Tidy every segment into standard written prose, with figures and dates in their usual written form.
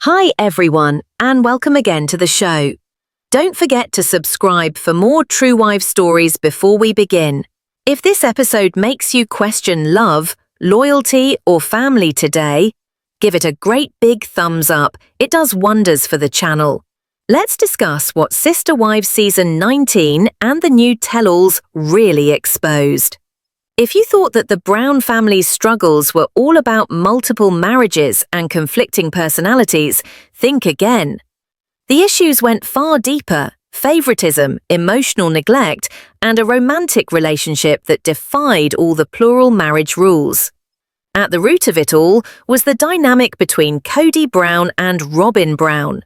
Hi everyone, and welcome again to the show. Don't forget to subscribe for more True Wives stories before we begin. If this episode makes you question love, loyalty, or family today, give it a great big thumbs up. It does wonders for the channel. Let's discuss what Sister Wives Season 19 and the new tell-alls really exposed. If you thought that the Brown family's struggles were all about multiple marriages and conflicting personalities, think again. The issues went far deeper: favoritism, emotional neglect, and a romantic relationship that defied all the plural marriage rules. At the root of it all was the dynamic between Cody Brown and Robin Brown.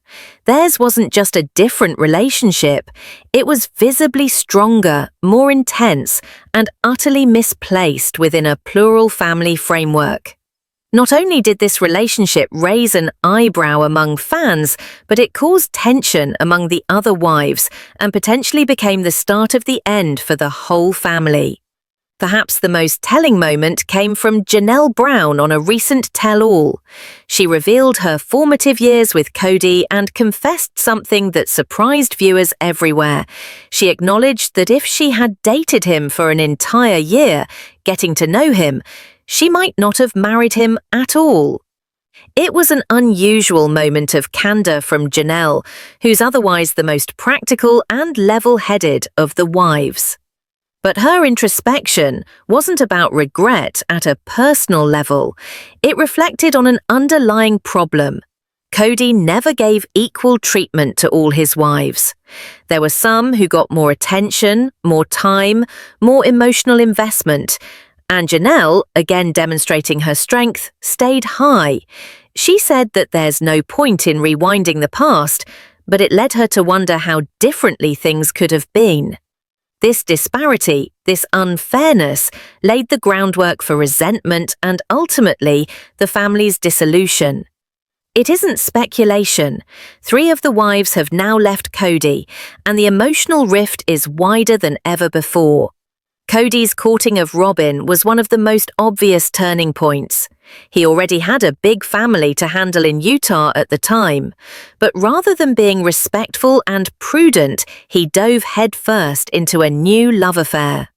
Theirs wasn't just a different relationship, it was visibly stronger, more intense, and utterly misplaced within a plural family framework. Not only did this relationship raise an eyebrow among fans, but it caused tension among the other wives and potentially became the start of the end for the whole family. Perhaps the most telling moment came from Janelle Brown on a recent tell-all. She revealed her formative years with Cody and confessed something that surprised viewers everywhere. She acknowledged that if she had dated him for an entire year, getting to know him, she might not have married him at all. It was an unusual moment of candor from Janelle, who's otherwise the most practical and level-headed of the wives. But her introspection wasn't about regret at a personal level. It reflected on an underlying problem. Cody never gave equal treatment to all his wives. There were some who got more attention, more time, more emotional investment, and Janelle, again demonstrating her strength, stayed high. She said that there's no point in rewinding the past, but it led her to wonder how differently things could have been. This disparity, this unfairness, laid the groundwork for resentment and ultimately the family's dissolution. It isn't speculation. 3 of the wives have now left Cody, and the emotional rift is wider than ever before. Cody's courting of Robin was one of the most obvious turning points. He already had a big family to handle in Utah at the time, but rather than being respectful and prudent, he dove headfirst into a new love affair.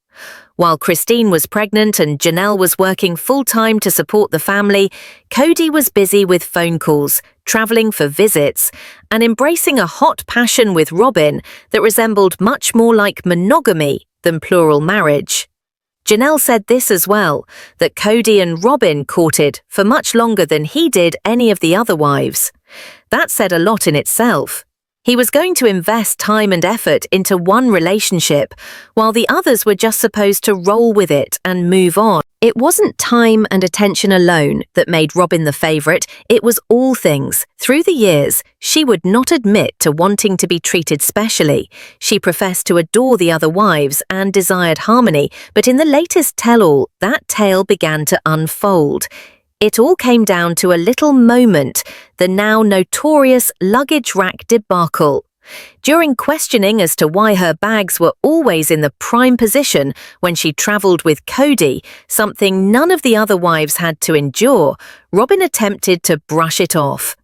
While Christine was pregnant and Janelle was working full-time to support the family, Cody was busy with phone calls, traveling for visits, and embracing a hot passion with Robin that resembled much more like monogamy than plural marriage. Janelle said this as well, that Cody and Robin courted for much longer than he did any of the other wives. That said a lot in itself. He was going to invest time and effort into one relationship, while the others were just supposed to roll with it and move on. It wasn't time and attention alone that made Robin the favorite, it was all things. Through the years, she would not admit to wanting to be treated specially. She professed to adore the other wives and desired harmony, but in the latest tell-all, that tale began to unfold. It all came down to a little moment, the now notorious luggage rack debacle. During questioning as to why her bags were always in the prime position when she traveled with Cody, something none of the other wives had to endure, Robin attempted to brush it off.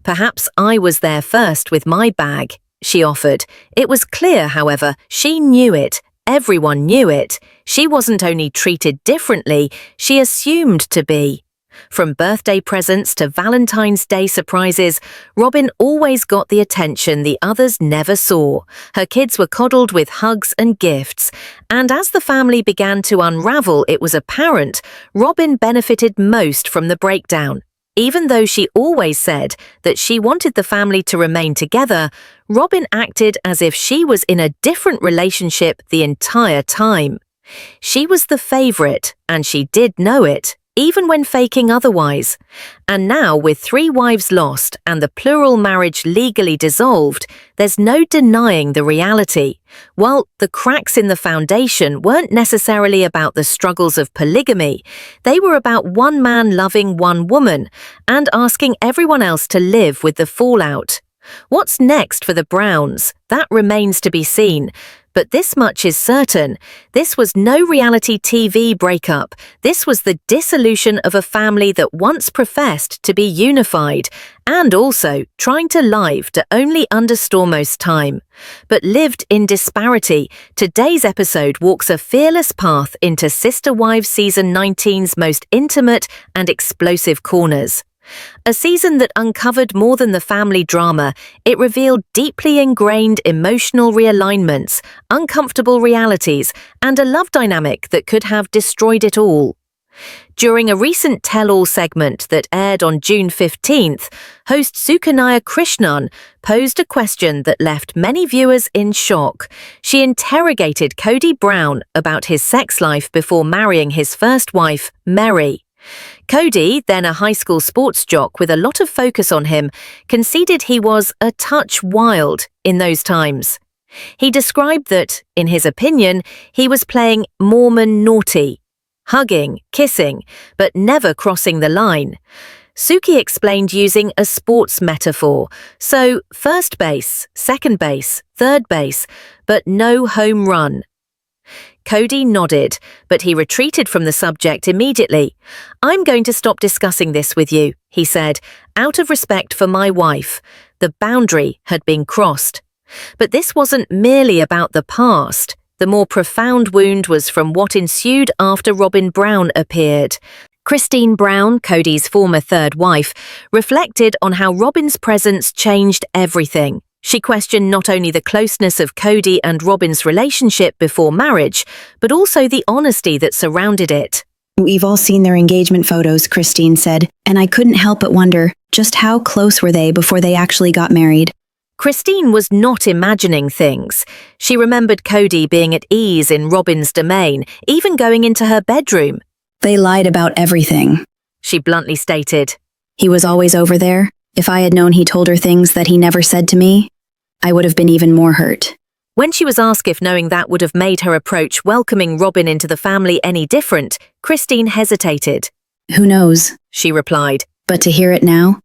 "Perhaps I was there first with my bag," she offered. It was clear, however, she knew it. Everyone knew it. She wasn't only treated differently, she assumed to be. From birthday presents to Valentine's Day surprises, Robin always got the attention the others never saw. Her kids were coddled with hugs and gifts, and as the family began to unravel, it was apparent Robin benefited most from the breakdown. Even though she always said that she wanted the family to remain together, Robin acted as if she was in a different relationship the entire time. She was the favorite, and she did know it, even when faking otherwise. And now, with 3 wives lost and the plural marriage legally dissolved, there's no denying the reality. While the cracks in the foundation weren't necessarily about the struggles of polygamy, they were about one man loving one woman and asking everyone else to live with the fallout. What's next for the Browns? That remains to be seen. But this much is certain, this was no reality TV breakup. This was the dissolution of a family that once professed to be unified, and also trying to live to only under Stormo's time. But lived in disparity, today's episode walks a fearless path into Sister Wives Season 19's most intimate and explosive corners. A season that uncovered more than the family drama, it revealed deeply ingrained emotional realignments, uncomfortable realities, and a love dynamic that could have destroyed it all. During a recent tell-all segment that aired on June 15th, host Sukhanaya Krishnan posed a question that left many viewers in shock. She interrogated Cody Brown about his sex life before marrying his first wife, Meri. Cody, then a high school sports jock with a lot of focus on him, conceded he was a touch wild in those times. He described that, in his opinion, he was playing Mormon naughty, hugging, kissing, but never crossing the line. Suki explained using a sports metaphor, so first base, second base, third base, but no home run. Cody nodded, but he retreated from the subject immediately. "I'm going to stop discussing this with you," he said, "out of respect for my wife." The boundary had been crossed. But this wasn't merely about the past. The more profound wound was from what ensued after Robin Brown appeared. Christine Brown, Cody's former third wife, reflected on how Robin's presence changed everything. She questioned not only the closeness of Cody and Robin's relationship before marriage, but also the honesty that surrounded it. "We've all seen their engagement photos," Christine said, "and I couldn't help but wonder, just how close were they before they actually got married?" Christine was not imagining things. She remembered Cody being at ease in Robin's domain, even going into her bedroom. "They lied about everything," she bluntly stated. "He was always over there. If I had known he told her things that he never said to me, I would have been even more hurt." When she was asked if knowing that would have made her approach welcoming Robin into the family any different, Christine hesitated. "Who knows?" she replied. "But to hear it now,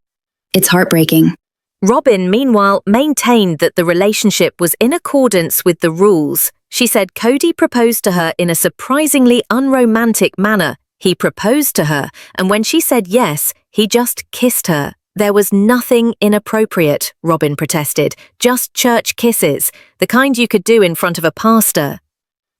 it's heartbreaking." Robin, meanwhile, maintained that the relationship was in accordance with the rules. She said Cody proposed to her in a surprisingly unromantic manner. He proposed to her, and when she said yes, he just kissed her. "There was nothing inappropriate," Robin protested, "just church kisses, the kind you could do in front of a pastor."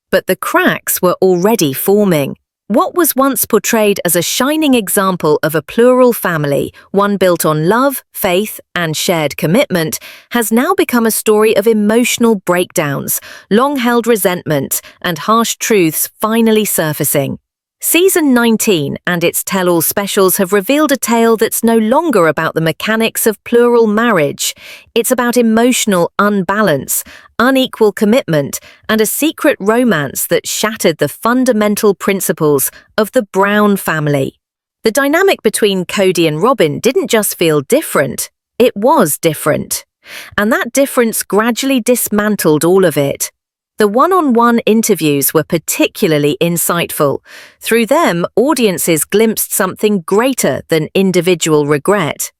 But the cracks were already forming. What was once portrayed as a shining example of a plural family, one built on love, faith, and shared commitment, has now become a story of emotional breakdowns, long-held resentment, and harsh truths finally surfacing. Season 19 and its tell-all specials have revealed a tale that's no longer about the mechanics of plural marriage. It's about emotional unbalance, unequal commitment, and a secret romance that shattered the fundamental principles of the Brown family. The dynamic between Cody and Robin didn't just feel different, it was different. And that difference gradually dismantled all of it. The one-on-one interviews were particularly insightful. Through them, audiences glimpsed something greater than individual regret.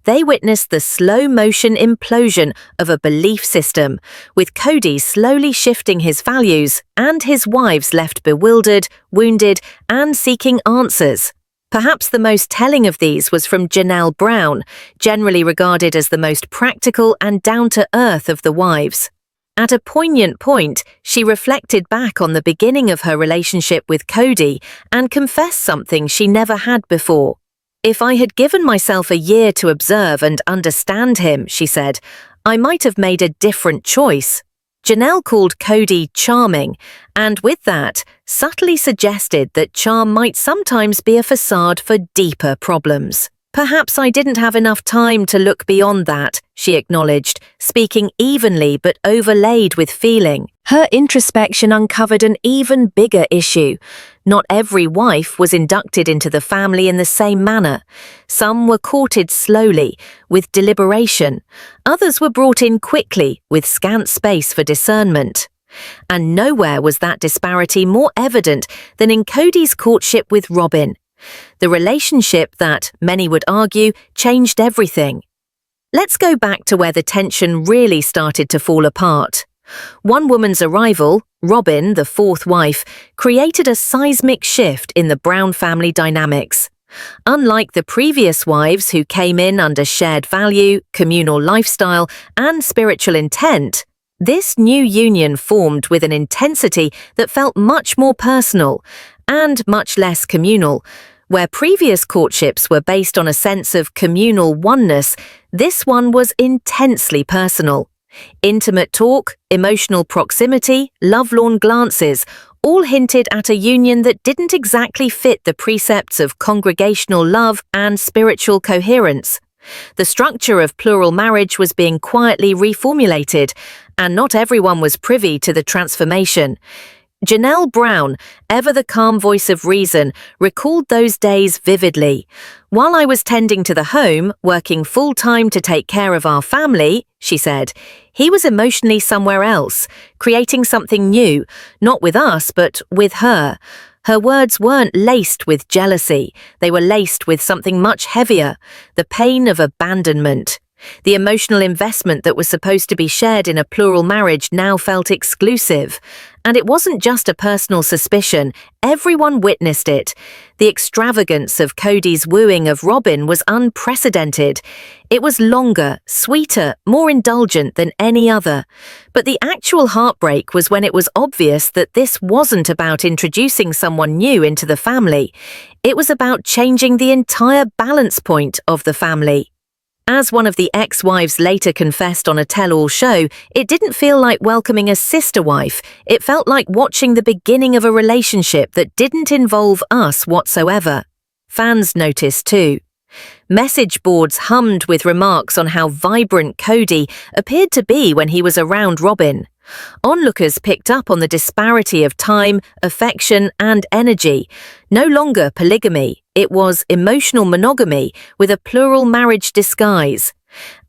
They witnessed the slow-motion implosion of a belief system, with Cody slowly shifting his values and his wives left bewildered, wounded, and seeking answers. Perhaps the most telling of these was from Janelle Brown, generally regarded as the most practical and down-to-earth of the wives. At a poignant point, she reflected back on the beginning of her relationship with Cody and confessed something she never had before. "If I had given myself a year to observe and understand him," she said, "I might have made a different choice." Janelle called Cody charming, and with that, subtly suggested that charm might sometimes be a facade for deeper problems. "Perhaps I didn't have enough time to look beyond that," she acknowledged, speaking evenly but overlaid with feeling. Her introspection uncovered an even bigger issue. Not every wife was inducted into the family in the same manner. Some were courted slowly, with deliberation. Others were brought in quickly, with scant space for discernment. And nowhere was that disparity more evident than in Cody's courtship with Robin. The relationship that, many would argue, changed everything. Let's go back to where the tension really started to fall apart. One woman's arrival, Robin, the fourth wife, created a seismic shift in the Brown family dynamics. Unlike the previous wives who came in under shared value, communal lifestyle, and spiritual intent, this new union formed with an intensity that felt much more personal and much less communal. Where previous courtships were based on a sense of communal oneness, this one was intensely personal. Intimate talk, emotional proximity, lovelorn glances, all hinted at a union that didn't exactly fit the precepts of congregational love and spiritual coherence. The structure of plural marriage was being quietly reformulated, and not everyone was privy to the transformation. Janelle Brown, ever the calm voice of reason, recalled those days vividly. "While I was tending to the home, working full-time to take care of our family," she said, "he was emotionally somewhere else, creating something new, not with us, but with her." Her words weren't laced with jealousy, they were laced with something much heavier, the pain of abandonment. The emotional investment that was supposed to be shared in a plural marriage now felt exclusive. And it wasn't just a personal suspicion, everyone witnessed it. The extravagance of Cody's wooing of Robin was unprecedented. It was longer, sweeter, more indulgent than any other. But the actual heartbreak was when it was obvious that this wasn't about introducing someone new into the family. It was about changing the entire balance point of the family. As one of the ex-wives later confessed on a tell-all show, it didn't feel like welcoming a sister wife. It felt like watching the beginning of a relationship that didn't involve us whatsoever. Fans noticed too. Message boards hummed with remarks on how vibrant Cody appeared to be when he was around Robin. Onlookers picked up on the disparity of time, affection, and energy. No longer polygamy, it was emotional monogamy with a plural marriage disguise.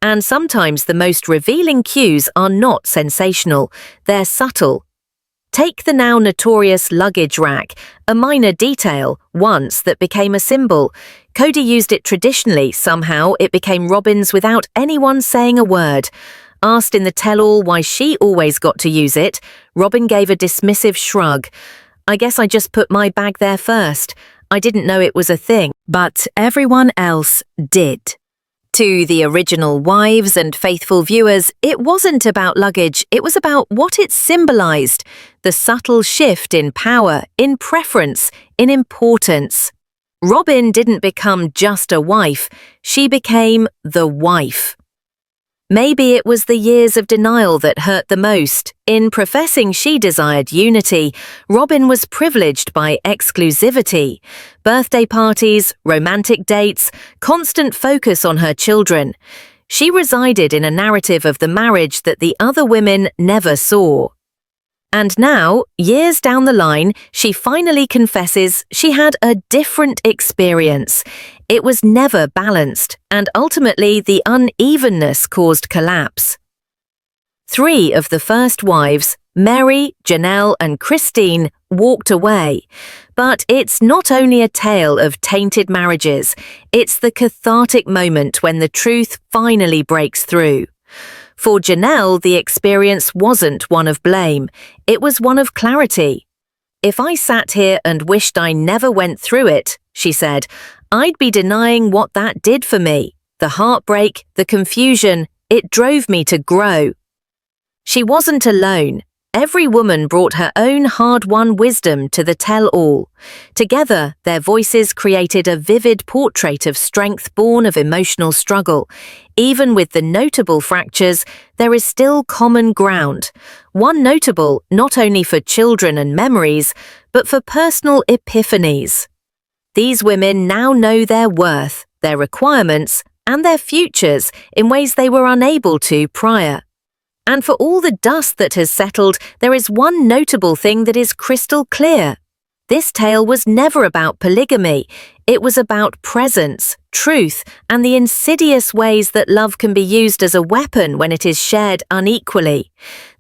And sometimes the most revealing cues are not sensational, they're subtle. Take the now notorious luggage rack, a minor detail, once that became a symbol. Cody used it traditionally, somehow it became Robin's without anyone saying a word. Asked in the tell-all why she always got to use it, Robin gave a dismissive shrug. "I guess I just put my bag there first. I didn't know it was a thing." But everyone else did. To the original wives and faithful viewers, it wasn't about luggage, it was about what it symbolized, the subtle shift in power, in preference, in importance. Robin didn't become just a wife, she became the wife. Maybe it was the years of denial that hurt the most. In professing she desired unity, Robin was privileged by exclusivity. Birthday parties, romantic dates, constant focus on her children. She resided in a narrative of the marriage that the other women never saw. And now, years down the line, she finally confesses she had a different experience. It was never balanced, and ultimately the unevenness caused collapse. 3 of the first wives, Meri, Janelle, and Christine, walked away. But it's not only a tale of tainted marriages, it's the cathartic moment when the truth finally breaks through. For Janelle, the experience wasn't one of blame, it was one of clarity. "If I sat here and wished I never went through it," she said, "I'd be denying what that did for me. The heartbreak, the confusion, it drove me to grow." She wasn't alone. Every woman brought her own hard-won wisdom to the tell-all. Together, their voices created a vivid portrait of strength born of emotional struggle. Even with the notable fractures, there is still common ground. One notable not only for children and memories, but for personal epiphanies. These women now know their worth, their requirements, and their futures in ways they were unable to prior. And for all the dust that has settled, there is one notable thing that is crystal clear. This tale was never about polygamy. It was about presence, truth, and the insidious ways that love can be used as a weapon when it is shared unequally.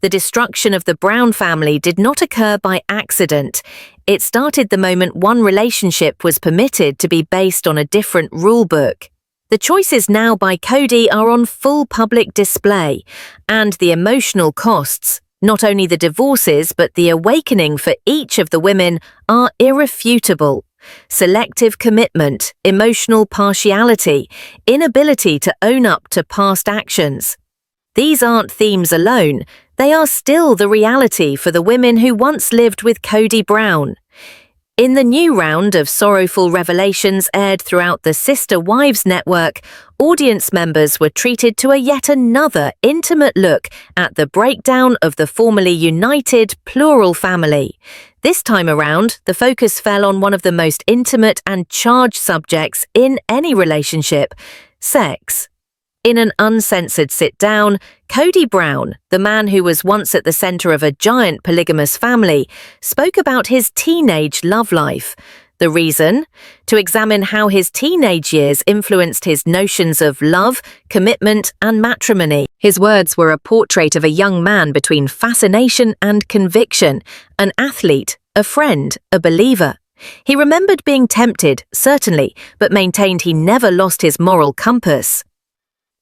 The destruction of the Brown family did not occur by accident. It started the moment one relationship was permitted to be based on a different rulebook. The choices now by Cody are on full public display, and the emotional costs, Not only the divorces, but the awakening for each of the women are irrefutable. Selective commitment, emotional partiality, inability to own up to past actions. These aren't themes alone, they are still the reality for the women who once lived with Cody Brown. In the new round of sorrowful revelations aired throughout the Sister Wives network, audience members were treated to a yet another intimate look at the breakdown of the formerly united plural family. This time around, the focus fell on one of the most intimate and charged subjects in any relationship: sex. In an uncensored sit-down, Cody Brown, the man who was once at the center of a giant polygamous family, spoke about his teenage love life. The reason? To examine how his teenage years influenced his notions of love, commitment, and matrimony. His words were a portrait of a young man between fascination and conviction, an athlete, a friend, a believer. He remembered being tempted, certainly, but maintained he never lost his moral compass.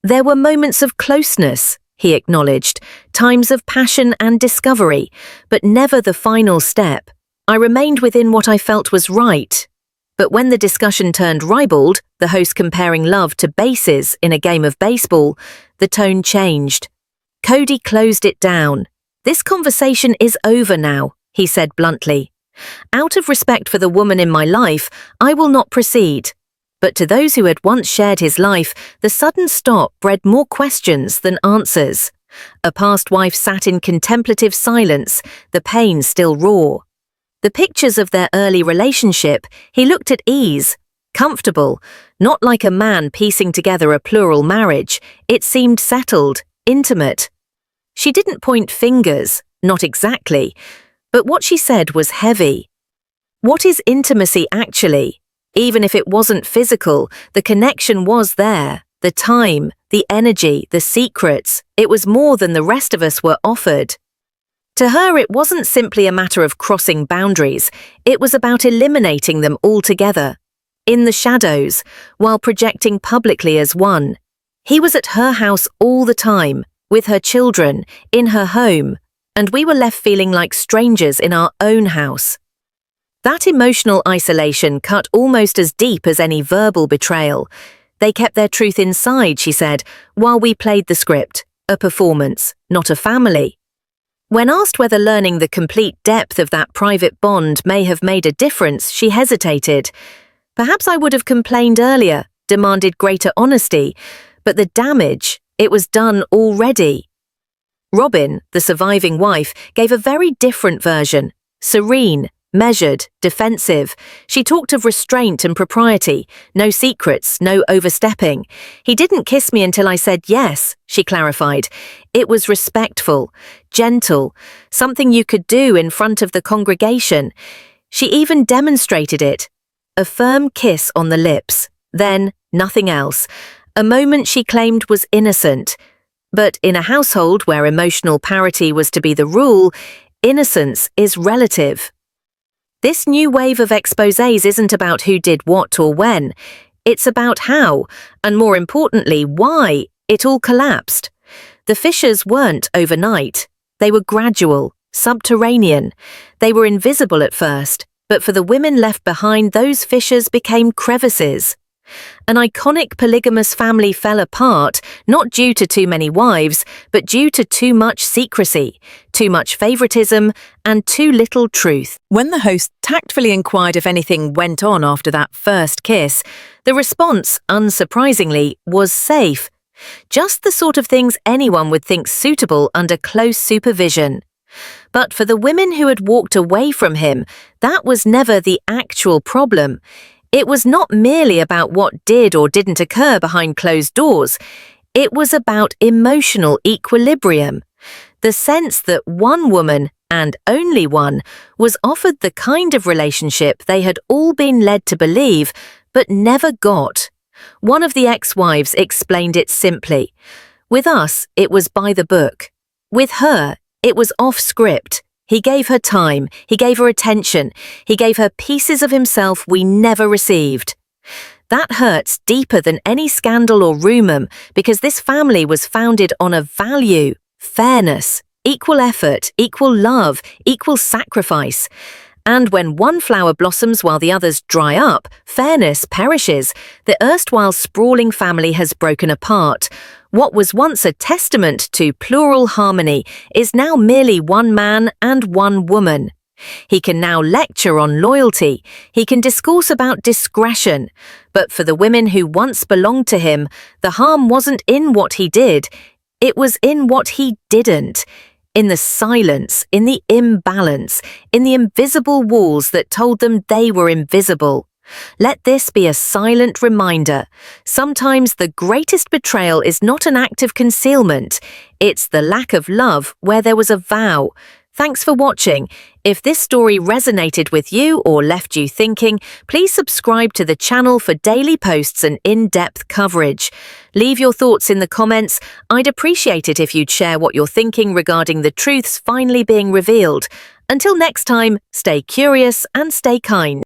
There were moments of closeness, he acknowledged, times of passion and discovery, but never the final step. I remained within what I felt was right. But when the discussion turned ribald, the host comparing love to bases in a game of baseball, the tone changed. Cody closed it down. "This conversation is over now," he said bluntly. "Out of respect for the woman in my life, I will not proceed." But to those who had once shared his life, the sudden stop bred more questions than answers. A past wife sat in contemplative silence, the pain still raw. The pictures of their early relationship, he looked at ease, comfortable, not like a man piecing together a plural marriage. It seemed settled, intimate. She didn't point fingers, not exactly, but what she said was heavy. What is intimacy actually? Even if it wasn't physical, the connection was there. The time, the energy, the secrets. It was more than the rest of us were offered. To her, it wasn't simply a matter of crossing boundaries. It was about eliminating them altogether. In the shadows, while projecting publicly as one. He was at her house all the time, with her children, in her home, and we were left feeling like strangers in our own house. That emotional isolation cut almost as deep as any verbal betrayal. They kept their truth inside, she said, while we played the script, a performance, not a family. When asked whether learning the complete depth of that private bond may have made a difference, she hesitated. Perhaps I would have complained earlier, demanded greater honesty, but the damage, it was done already. Robin, the surviving wife, gave a very different version, serene, measured, defensive. She talked of restraint and propriety, no secrets, no overstepping. "He didn't kiss me until I said yes," she clarified. "It was respectful, gentle, something you could do in front of the congregation." She even demonstrated it. A firm kiss on the lips, then nothing else. A moment she claimed was innocent. But in a household where emotional parity was to be the rule, innocence is relative. This new wave of exposés isn't about who did what or when. It's about how, and more importantly, why, it all collapsed. The fissures weren't overnight. They were gradual, subterranean. They were invisible at first, but for the women left behind, those fissures became crevices. An iconic polygamous family fell apart, not due to too many wives, but due to too much secrecy, too much favoritism, and too little truth. When the host tactfully inquired if anything went on after that first kiss, the response, unsurprisingly, was safe. Just the sort of things anyone would think suitable under close supervision. But for the women who had walked away from him, that was never the actual problem. It was not merely about what did or didn't occur behind closed doors. It was about emotional equilibrium. The sense that one woman, and only one, was offered the kind of relationship they had all been led to believe, but never got. One of the ex-wives explained it simply. With us, it was by the book. With her, it was off script. He gave her time, he gave her attention, he gave her pieces of himself we never received. That hurts deeper than any scandal or rumor because this family was founded on a value, fairness, equal effort, equal love, equal sacrifice. And when one flower blossoms while the others dry up, fairness perishes. The erstwhile sprawling family has broken apart. What was once a testament to plural harmony is now merely one man and one woman. He can now lecture on loyalty. He can discourse about discretion. But for the women who once belonged to him, the harm wasn't in what he did. It was in what he didn't. In the silence, in the imbalance, in the invisible walls that told them they were invisible. Let this be a silent reminder. Sometimes the greatest betrayal is not an act of concealment. It's the lack of love where there was a vow. Thanks for watching. If this story resonated with you or left you thinking, please subscribe to the channel for daily posts and in-depth coverage. Leave your thoughts in the comments. I'd appreciate it if you'd share what you're thinking regarding the truths finally being revealed. Until next time, stay curious and stay kind.